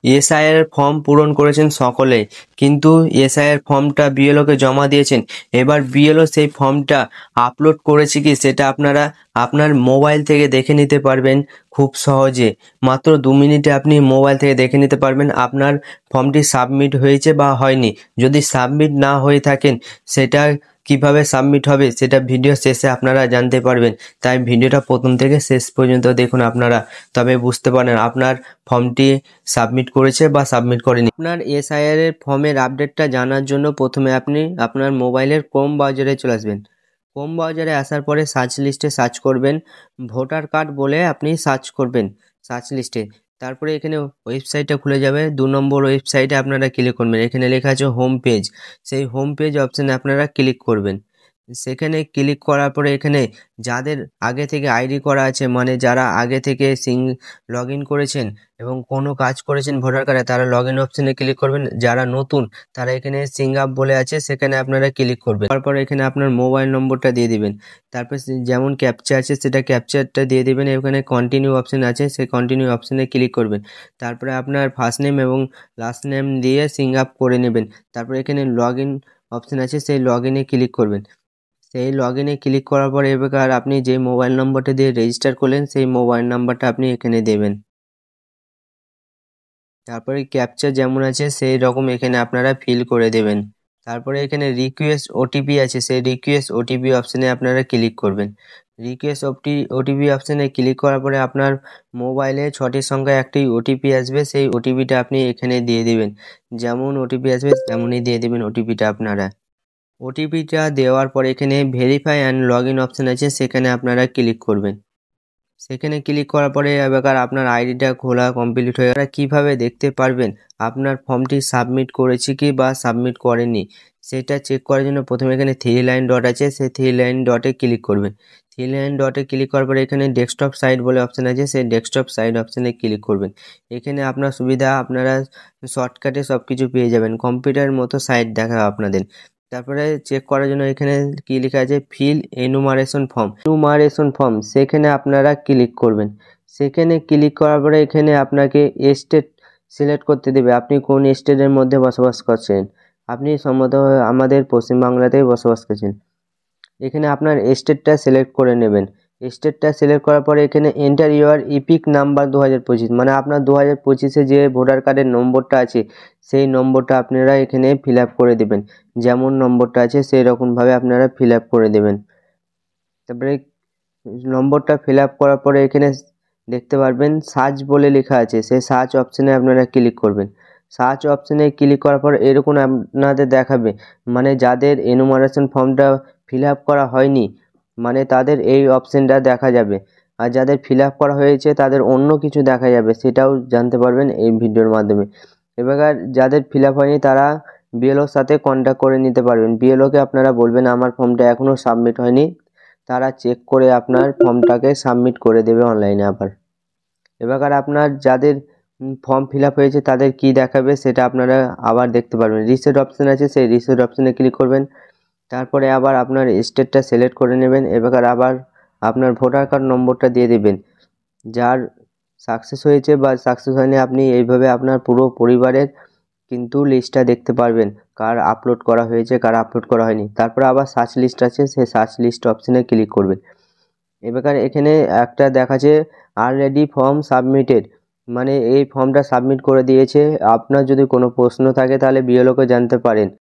SIR form পূরণ করেছেন সকলেই, কিন্তু এসআইআর ফর্মটা বিএলওকে জমা দিয়েছেন। এবার বিএলও সেই ফর্মটা আপলোড করেছে কি সেটা আপনারা আপনার মোবাইল থেকে দেখে নিতে পারবেন খুব সহজে। মাত্র 2 মিনিটে আপনি মোবাইল থেকে দেখে নিতে পারবেন আপনার ফর্মটি সাবমিট হয়েছে বা হয়নি। যদি সাবমিট না হয়ে থাকেন সেটা কিভাবে সাবমিট হবে সেটা ভিডিও শেষে আপনারা জানতে পারবেন। তাই ভিডিওটা প্রথম থেকে শেষ পর্যন্ত দেখুন আপনারা, তবে বুঝতে পারেন আপনার ফর্মটি সাবমিট করেছে বা সাবমিট করেনি। আপনার এসআইআর এর ফর্মের আপডেটটা জানার জন্য প্রথমে আপনি আপনার মোবাইলের ক্রোম ব্রাউজারে চলে আসবেন। ক্রোম ব্রাউজারে আসার পরে সার্চ লিস্টে সার্চ করবেন ভোটার কার্ড বলে আপনি সার্চ করবেন সার্চ লিস্টে। তারপরে এখানে ওয়েবসাইটটা খুলে যাবে। 2 নম্বর ওয়েবসাইটে আপনারা ক্লিক করবেন। এখানে লেখা আছে হোম পেজ। সেই হোম পেজ অপশানে আপনারা ক্লিক করবেন। সেখানে ক্লিক করার পরে এখানে যাদের আগে থেকে আইডি করা আছে, মানে যারা আগে থেকে লগ ইন করেছেন এবং কোনো কাজ করেছেন ভোটার কার্ডে, তারা লগ ইন অপশানে ক্লিক করবেন। যারা নতুন তারা এখানে সিং আপ বলে আছে, সেখানে আপনারা ক্লিক করবেন। তারপর এখানে আপনার মোবাইল নম্বরটা দিয়ে দিবেন। তারপর যেমন ক্যাপচা আছে সেটা ক্যাপচারটা দিয়ে দিবেন। এখানে কন্টিনিউ অপশান আছে, সেই কন্টিনিউ অপশানে ক্লিক করবেন। তারপরে আপনার ফার্স্ট নেম এবং লাস্ট নেম দিয়ে সিং আপ করে নেবেন। তারপরে এখানে লগ ইন অপশান আছে, সেই লগ ইনে ক্লিক করবেন। সেই লগ ইনে ক্লিক করার পরে এবার আপনি যে মোবাইল নম্বরটা দিয়ে রেজিস্টার করলেন সেই মোবাইল নাম্বারটা আপনি এখানে দেবেন। তারপরে ক্যাপচা যেমন আছে সেই রকম এখানে আপনারা ফিল করে দেবেন। তারপরে এখানে রিকোয়েস্ট ওটিপি আছে, সেই রিকোয়েস্ট ওটিপি অপশানে আপনারা ক্লিক করবেন। রিকোয়েস্ট ওটিপি অপশানে ক্লিক করার পরে আপনার মোবাইলে 6টি সংখ্যায় একটি ওটিপি আসবে, সেই ওটিপিটা আপনি এখানে দিয়ে দিবেন। যেমন ওটিপি আসবে তেমনই দিয়ে দেবেন ওটিপিটা আপনারা। ওটিপিটা দেওয়ার পরে এখানে verify and log in option আছে, সেখানে আপনারা ক্লিক করবেন। সেখানে ক্লিক করার পরে এবার আপনার আইডিটা খোলা কমপ্লিট হয়ে গেলে কীভাবে দেখতে পারবেন আপনার ফর্মটি সাবমিট করেছি কি বা সাবমিট করেনি সেটা চেক করার জন্য প্রথমে এখানে 3 লাইন ডট আছে, সেই 3 লাইন ডটে ক্লিক করবেন। 3 লাইন ডটে ক্লিক করার পরে এখানে ডেস্কটপ সাইট বলে অপশান আছে, সেই ডেস্কটপ সাইট অপশানে ক্লিক করবেন। এখানে আপনার সুবিধা আপনারা শর্টকাটে সব কিছু পেয়ে যাবেন, কম্পিউটারের মতো সাইট দেখাবে আপনাদের। তারপরে চেক করার জন্য এখানে কি লেখা আছে ফিল এনুমারেশন ফর্ম, সেখানে আপনারা ক্লিক করবেন। সেখানে ক্লিক করার পরে এখানে আপনাকে স্টেট সিলেক্ট করতে দেবে, আপনি কোন স্টেটের মধ্যে বসবাস করছেন। আপনি সম্ভবত আমাদের পশ্চিমবাংলাতেই বসবাস করছেন। এখানে আপনার স্টেটটা সিলেক্ট করে নেবেন। স্টেটটা সিলেক্ট করার পরে এখানে এন্টার ইউর ইপিক নাম্বার 2025, মানে আপনার 2025-এ যে ভোটার কার্ডের নম্বরটা আছে সেই নম্বরটা আপনারা এখানে ফিল আপ করে দেবেন। যেমন নম্বরটা আছে সেই রকমভাবে আপনারা ফিল আপ করে দেবেন। তারপরে নম্বরটা ফিল আপ করার পরে এখানে দেখতে পারবেন সার্চ বলে লেখা আছে, সেই সার্চ অপশানে আপনারা ক্লিক করবেন। সার্চ অপশানে ক্লিক করার পর এরকম আপনাদের দেখাবে, মানে যাদের এনুমারেশন ফর্মটা ফিল আপ করা হয়নি মানে তাদের এই অপশানটা দেখা যাবে, আর যাদের ফিল আপ করা হয়েছে তাদের অন্য কিছু দেখা যাবে, সেটাও জানতে পারবেন এই ভিডিওর মাধ্যমে। এবার যাদের ফিল আপ হয়নি তারা বিএলওর সাথে কন্ট্যাক্ট করে নিতে পারবেন। বিএলওকে আপনারা বলবেন আমার ফর্মটা এখনও সাবমিট হয়নি, তারা চেক করে আপনার ফর্মটাকে সাবমিট করে দেবে অনলাইনে আবার। এবার আপনার যাদের ফর্ম ফিল আপ হয়েছে তাদের কি দেখাবে সেটা আপনারা আবার দেখতে পারবেন। রিসেট অপশান আছে, সেই রিসেট অপশানে ক্লিক করবেন। তারপরে আবার আপনার স্টেটটা সিলেক্ট করে নেবেন। এবার আবার আপনার ভোটার কার্ড নম্বরটা দিয়ে দেবেন। যার সাকসেস হয়েছে বা সাকসেস হয়নি আপনি এইভাবে আপনার পুরো পরিবারের কিন্তু লিস্টটা দেখতে পারবেন, কার আপলোড করা হয়েছে কার আপলোড করা হয়নি। তারপরে আবার সার্চ লিস্ট আছে, সেই সার্চ লিস্ট অপশানে ক্লিক করবেন। এবার এখানে একটা দেখাচ্ছে অলরেডি ফর্ম সাবমিটেড, মানে এই ফর্মটা সাবমিট করে দিয়েছে। আপনার যদি কোনো প্রশ্ন থাকে তাহলে বিএলওকে জানতে পারেন।